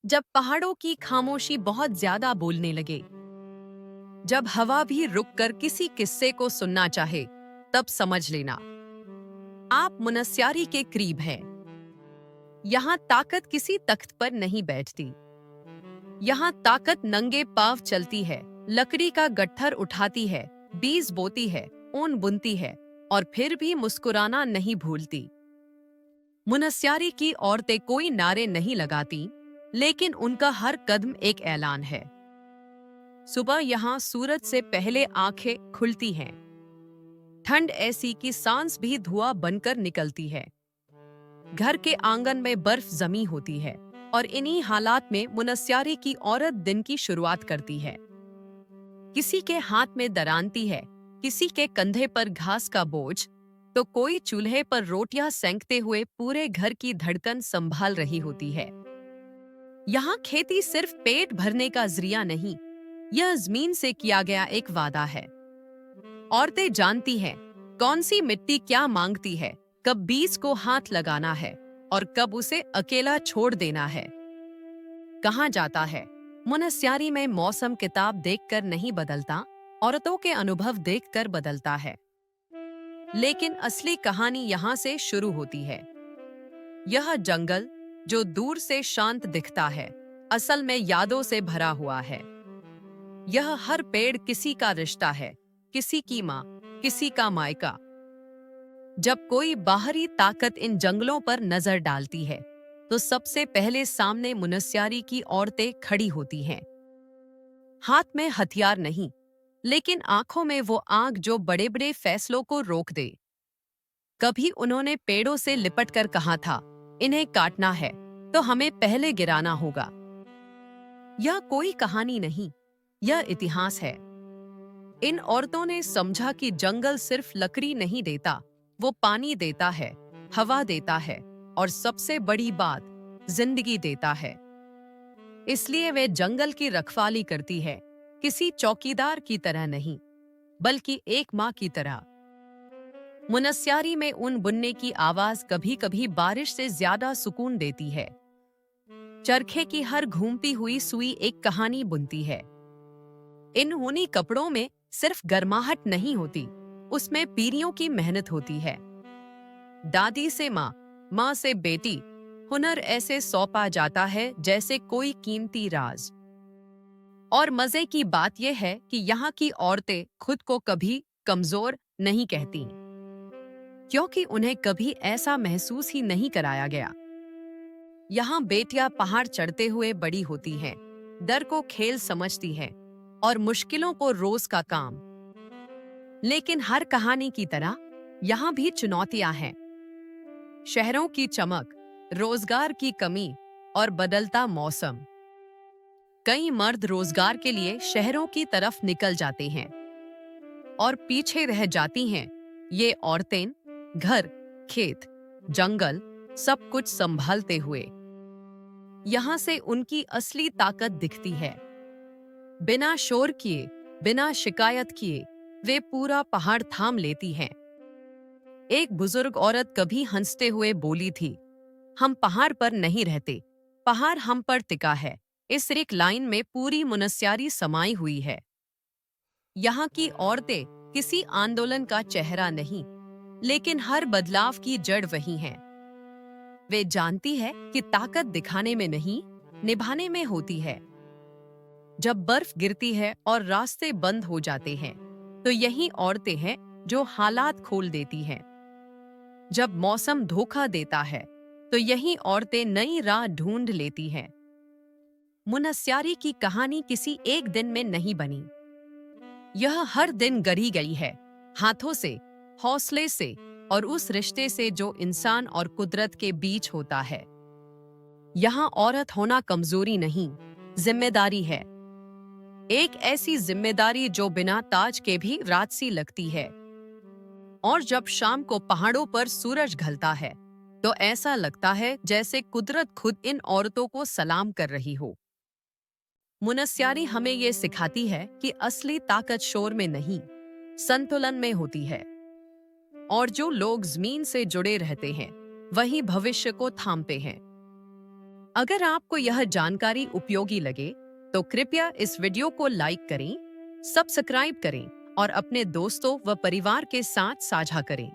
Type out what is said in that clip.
जब पहाड़ों की खामोशी बहुत ज्यादा बोलने लगे, जब हवा भी रुककर किसी किस्से को सुनना चाहे, तब समझ लेना आप मुनस्यारी के करीब हैं। यहाँ ताकत किसी तख्त पर नहीं बैठती। यहाँ ताकत नंगे पांव चलती है, लकड़ी का गट्ठर उठाती है, बीज बोती है, ऊन बुनती है और फिर भी मुस्कुराना नहीं भूलती। मुनस्यारी की औरतें कोई नारे नहीं लगाती, लेकिन उनका हर कदम एक ऐलान है। सुबह यहाँ सूरज से पहले आंखें खुलती हैं। ठंड ऐसी कि सांस भी धुआं बनकर निकलती है। घर के आंगन में बर्फ जमी होती है और इन्हीं हालात में मुनस्यारी की औरत दिन की शुरुआत करती है। किसी के हाथ में दरांती है, किसी के कंधे पर घास का बोझ, तो कोई चूल्हे पर रोटियां सेंकते हुए पूरे घर की धड़कन संभाल रही होती है। यहाँ खेती सिर्फ पेट भरने का जरिया नहीं, यह जमीन से किया गया एक वादा है। औरतें जानती हैं कौन सी मिट्टी क्या मांगती है, कब बीज को हाथ लगाना है और कब उसे अकेला छोड़ देना है। कहा जाता है मुनस्यारी में मौसम किताब देखकर नहीं बदलता, औरतों के अनुभव देखकर बदलता है। लेकिन असली कहानी यहाँ से शुरू होती है। यह जंगल जो दूर से शांत दिखता है, असल में यादों से भरा हुआ है। यह हर पेड़ किसी का रिश्ता है, किसी की माँ, किसी का मायका। जब कोई बाहरी ताकत इन जंगलों पर नजर डालती है, तो सबसे पहले सामने मुनस्यारी की औरतें खड़ी होती हैं। हाथ में हथियार नहीं, लेकिन आंखों में वो आग जो बड़े बड़े फैसलों को रोक दे। कभी उन्होंने पेड़ों से लिपट कर कहा था, इन्हें काटना है तो हमें पहले गिराना होगा। यह कोई कहानी नहीं, यह इतिहास है। इन औरतों ने समझा कि जंगल सिर्फ लकड़ी नहीं देता, वो पानी देता है, हवा देता है और सबसे बड़ी बात, जिंदगी देता है। इसलिए वे जंगल की रखवाली करती है, किसी चौकीदार की तरह नहीं, बल्कि एक माँ की तरह। मुनस्यारी में ऊन बुनने की आवाज कभी कभी बारिश से ज्यादा सुकून देती है। चरखे की हर घूमती हुई सुई एक कहानी बुनती है। इन ऊनी कपड़ों में सिर्फ गर्माहट नहीं होती, उसमें पीढ़ियों की मेहनत होती है। दादी से माँ, माँ से बेटी, हुनर ऐसे सौंपा जाता है जैसे कोई कीमती राज। और मजे की बात यह है कि यहाँ की औरतें खुद को कभी कमजोर नहीं कहती, क्योंकि उन्हें कभी ऐसा महसूस ही नहीं कराया गया। यहाँ बेटियां पहाड़ चढ़ते हुए बड़ी होती हैं, डर को खेल समझती हैं और मुश्किलों को रोज का काम। लेकिन हर कहानी की तरह यहाँ भी चुनौतियां हैं। शहरों की चमक, रोजगार की कमी और बदलता मौसम। कई मर्द रोजगार के लिए शहरों की तरफ निकल जाते हैं और पीछे रह जाती हैं ये औरतें, घर, खेत, जंगल, सब कुछ संभालते हुए। यहाँ से उनकी असली ताकत दिखती है। बिना शोर किए, बिना शिकायत किए, वे पूरा पहाड़ थाम लेती हैं। एक बुजुर्ग औरत कभी हंसते हुए बोली थी, हम पहाड़ पर नहीं रहते, पहाड़ हम पर टिका है। इस एक लाइन में पूरी मुनस्यारी समाई हुई है। यहाँ की औरतें किसी आंदोलन का चेहरा नहीं, लेकिन हर बदलाव की जड़ वही है। वे जानती है कि ताकत दिखाने में नहीं, निभाने में होती है। जब बर्फ गिरती है और रास्ते बंद हो जाते हैं, तो यही औरतें हैं जो हालात खोल देती हैं। जब मौसम धोखा देता है, तो यही औरतें नई राह ढूंढ लेती हैं। मुनस्यारी की कहानी किसी एक दिन में नहीं बनी। यह हर दिन गढ़ी गई है, हाथों से, हौसले से और उस रिश्ते से जो इंसान और कुदरत के बीच होता है। यहाँ औरत होना कमजोरी नहीं, जिम्मेदारी है। एक ऐसी जिम्मेदारी जो बिना ताज के भी राजसी लगती है। और जब शाम को पहाड़ों पर सूरज ढलता है, तो ऐसा लगता है जैसे कुदरत खुद इन औरतों को सलाम कर रही हो। मुनस्यारी हमें ये सिखाती है कि असली ताकत शोर में नहीं, संतुलन में होती है। और जो लोग जमीन से जुड़े रहते हैं, वही भविष्य को थामते हैं। अगर आपको यह जानकारी उपयोगी लगे तो कृपया इस वीडियो को लाइक करें, सब्सक्राइब करें और अपने दोस्तों व परिवार के साथ साझा करें।